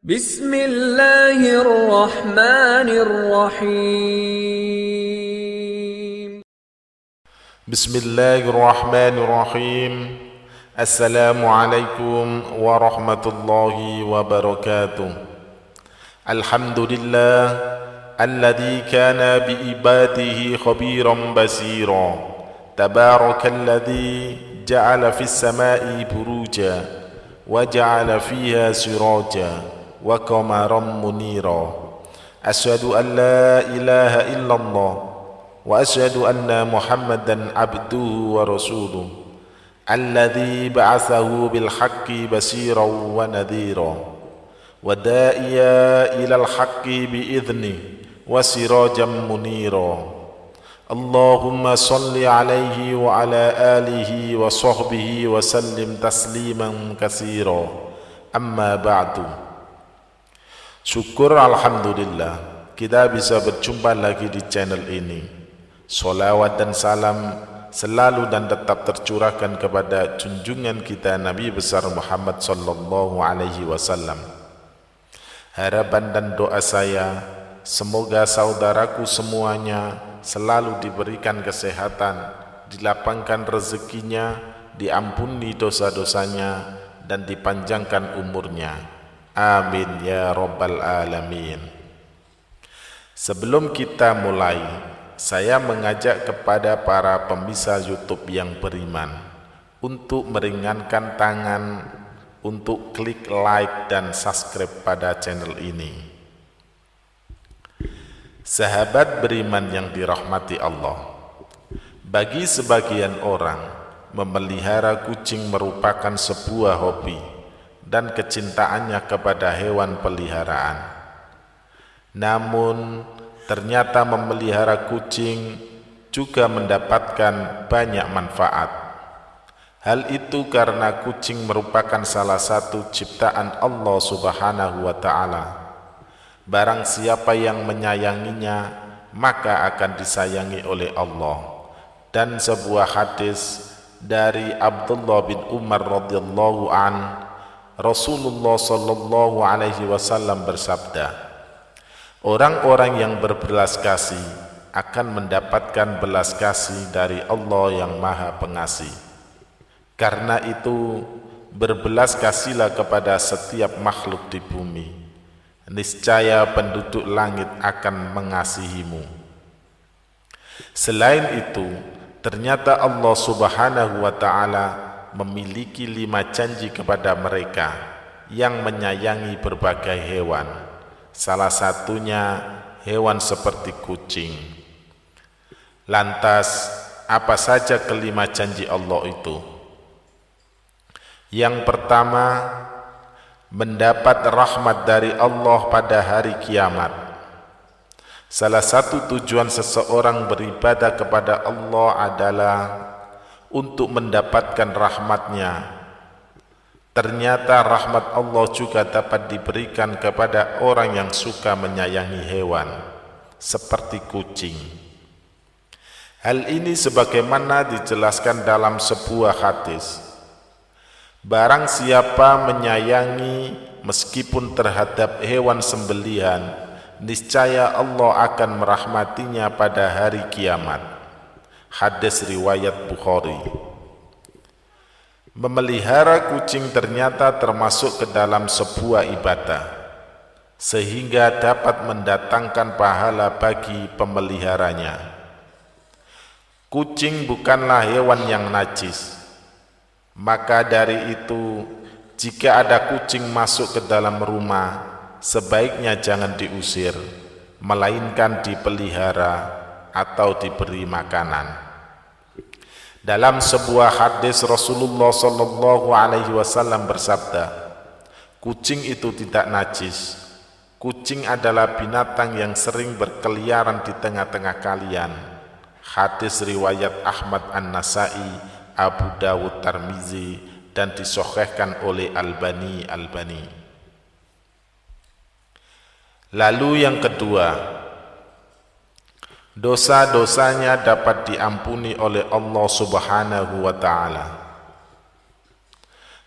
Bismillahirrahmanirrahim. Bismillahirrahmanirrahim. Assalamualaikum warahmatullahi wabarakatuh. Alhamdulillah alladzi kana biibadihi khabiran basira. Tabarakalladzi ja'ala fis samai buruja wa ja'ala fiha siraja wa qamaran munira. Asyhadu an la ilaha illallah wa asyhadu anna Muhammadan abduhu wa rasuluh alladzi ba'athahu bil haqqi basiran wa nadhira wa da'iya ilal haqqi bi idhnihi wa sirajan munira. Allahumma salli alaihi wa ala alihi wa sahbihi wa sallim tasliman katsira. Amma ba'du. Syukur alhamdulillah kita bisa berjumpa lagi di channel ini. Salawat dan salam selalu dan tetap tercurahkan kepada junjungan kita Nabi besar Muhammad sallallahu alaihi wasallam. Harapan dan doa saya semoga saudaraku semuanya selalu diberikan kesehatan, dilapangkan rezekinya, diampuni dosa-dosanya, dan dipanjangkan umurnya. Amin ya rabbal alamin. Sebelum kita mulai, saya mengajak kepada para pemirsa YouTube yang beriman untuk meringankan tangan untuk klik like dan subscribe pada channel ini. Sahabat beriman yang dirahmati Allah, bagi sebagian orang, memelihara kucing merupakan sebuah hobi dan kecintaannya kepada hewan peliharaan. Namun, ternyata memelihara kucing juga mendapatkan banyak manfaat. Hal itu karena kucing merupakan salah satu ciptaan Allah Subhanahu wa Ta'ala. Barang siapa yang menyayanginya, maka akan disayangi oleh Allah. Dan sebuah hadis dari Abdullah bin Umar radhiyallahu an, Rasulullah sallallahu alaihi wasallam bersabda, orang-orang yang berbelas kasih akan mendapatkan belas kasih dari Allah yang Maha Pengasih. Karena itu, berbelas kasihlah kepada setiap makhluk di bumi. Niscaya penduduk langit akan mengasihimu. Selain itu, ternyata Allah Subhanahu wa Ta'ala memiliki 5 janji kepada mereka yang menyayangi berbagai hewan. Salah satunya hewan seperti kucing. Lantas, apa saja kelima janji Allah itu? Yang pertama, mendapat rahmat dari Allah pada hari kiamat. Salah satu tujuan seseorang beribadah kepada Allah adalah untuk mendapatkan rahmatnya. Ternyata rahmat Allah juga dapat diberikan kepada orang yang suka menyayangi hewan, seperti kucing. Hal ini sebagaimana dijelaskan dalam sebuah hadis. Barang siapa menyayangi meskipun terhadap hewan sembelihan, niscaya Allah akan merahmatinya pada hari kiamat. Hadis riwayat Bukhari. Memelihara kucing ternyata termasuk ke dalam sebuah ibadah, sehingga dapat mendatangkan pahala bagi pemeliharanya. Kucing bukanlah hewan yang najis. Maka dari itu, jika ada kucing masuk ke dalam rumah, sebaiknya jangan diusir, melainkan dipelihara atau diberi makanan. Dalam sebuah hadis Rasulullah sallallahu alaihi wasallam bersabda, kucing itu tidak najis. Kucing adalah binatang yang sering berkeliaran di tengah-tengah kalian. Hadis riwayat Ahmad An-Nasai, Abu Dawud, Tirmizi, dan disahihkan oleh Albani. Lalu yang kedua, dosa-dosanya dapat diampuni oleh Allah Subhanahu wa Ta'ala.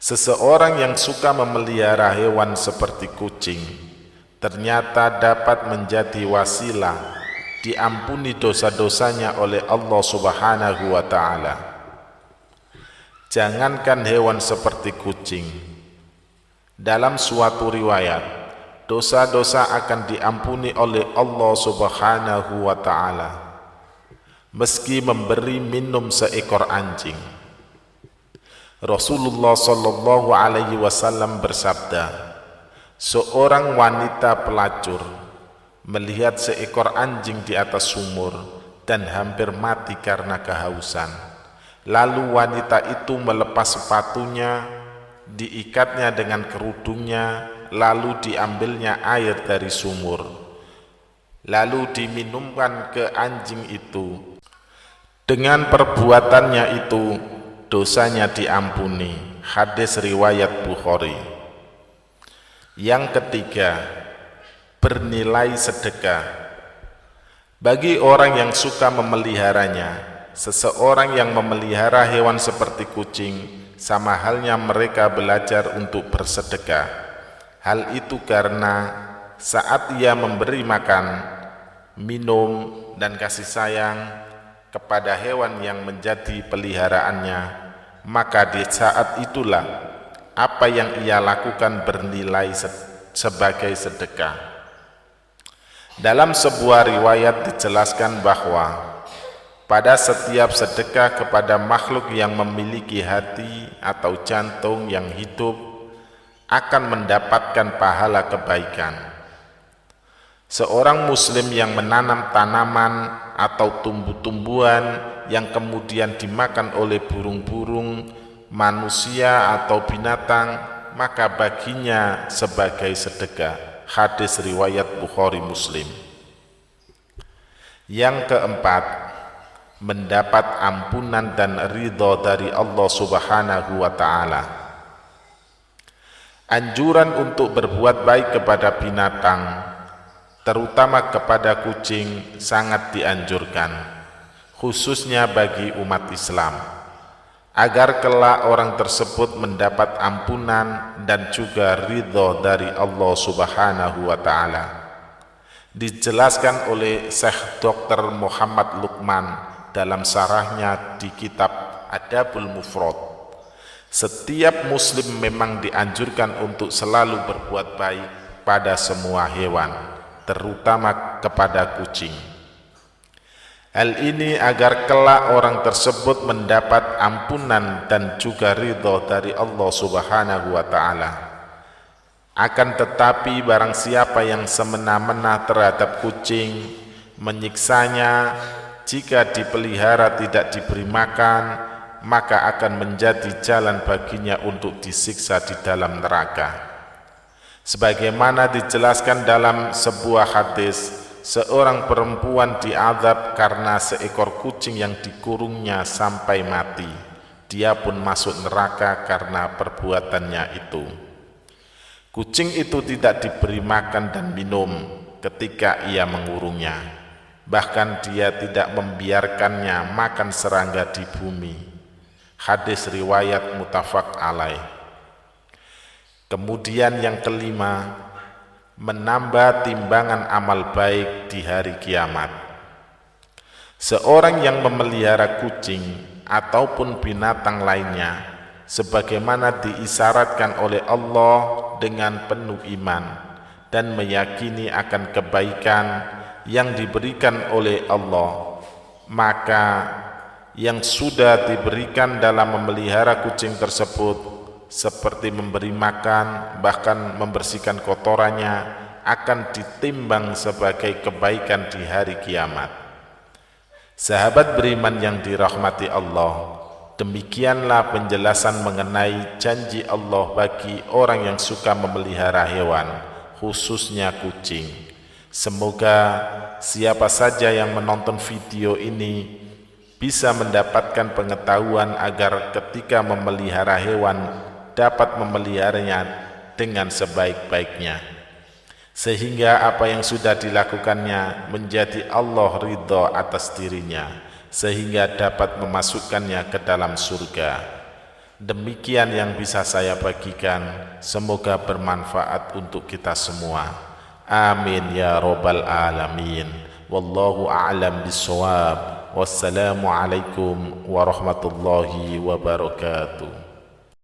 Seseorang yang suka memelihara hewan seperti kucing ternyata dapat menjadi wasilah diampuni dosa-dosanya oleh Allah Subhanahu wa ta'ala. Jangankan hewan seperti kucing, dalam suatu riwayat, dosa-dosa akan diampuni oleh Allah Subhanahu wa ta'ala meski memberi minum seekor anjing. Rasulullah sallallahu alaihi wasallam bersabda, seorang wanita pelacur melihat seekor anjing di atas sumur dan hampir mati karena kehausan. Lalu wanita itu melepas sepatunya, diikatnya dengan kerudungnya, lalu diambilnya air dari sumur, lalu diminumkan ke anjing itu. Dengan perbuatannya itu dosanya diampuni. Hadis riwayat Bukhari. Yang ketiga, bernilai sedekah. Bagi orang yang suka memeliharanya, seseorang yang memelihara hewan seperti kucing, sama halnya mereka belajar untuk bersedekah. Hal itu karena saat ia memberi makan, minum, dan kasih sayang kepada hewan yang menjadi peliharaannya, maka di saat itulah apa yang ia lakukan bernilai sebagai sedekah. Dalam sebuah riwayat dijelaskan bahwa pada setiap sedekah kepada makhluk yang memiliki hati atau jantung yang hidup akan mendapatkan pahala kebaikan. Seorang muslim yang menanam tanaman atau tumbuh-tumbuhan yang kemudian dimakan oleh burung-burung, manusia atau binatang, maka baginya sebagai sedekah. Hadis riwayat Bukhari Muslim. Yang keempat, mendapat ampunan dan ridha dari Allah Subhanahu wa ta'ala. Anjuran untuk berbuat baik kepada binatang, terutama kepada kucing, sangat dianjurkan, khususnya bagi umat Islam, agar kelak orang tersebut mendapat ampunan dan juga ridha dari Allah Subhanahu wa ta'ala. Dijelaskan oleh Syekh Dr. Muhammad Luqman dalam syarahnya di kitab Adabul Mufrad, setiap muslim memang dianjurkan untuk selalu berbuat baik pada semua hewan, terutama kepada kucing. Hal ini agar kelak orang tersebut mendapat ampunan dan juga ridha dari Allah Subhanahu wa ta'ala. Akan tetapi barang siapa yang semena-mena terhadap kucing, menyiksanya, jika dipelihara tidak diberi makan, maka akan menjadi jalan baginya untuk disiksa di dalam neraka. Sebagaimana dijelaskan dalam sebuah hadis, seorang perempuan diazab karena seekor kucing yang dikurungnya sampai mati. Dia pun masuk neraka karena perbuatannya itu. Kucing itu tidak diberi makan dan minum ketika ia mengurungnya. Bahkan dia tidak membiarkannya makan serangga di bumi. Hadis riwayat muttafaq alaih. Kemudian yang kelima, menambah timbangan amal baik di hari kiamat. Seorang yang memelihara kucing ataupun binatang lainnya, sebagaimana diisyaratkan oleh Allah dengan penuh iman dan meyakini akan kebaikan yang diberikan oleh Allah, maka yang sudah diberikan dalam memelihara kucing tersebut, seperti memberi makan, bahkan membersihkan kotorannya, akan ditimbang sebagai kebaikan di hari kiamat. Sahabat beriman yang dirahmati Allah, demikianlah penjelasan mengenai janji Allah bagi orang yang suka memelihara hewan, khususnya kucing. Semoga siapa saja yang menonton video ini bisa mendapatkan pengetahuan agar ketika memelihara hewan dapat memeliharanya dengan sebaik-baiknya, sehingga apa yang sudah dilakukannya menjadi Allah ridha atas dirinya, sehingga dapat memasukkannya ke dalam surga. Demikian yang bisa saya bagikan, semoga bermanfaat untuk kita semua. Amin ya rabbal alamin. Wallahu a'lam bissawab. Wassalamu alaikum warahmatullahi wabarakatuh.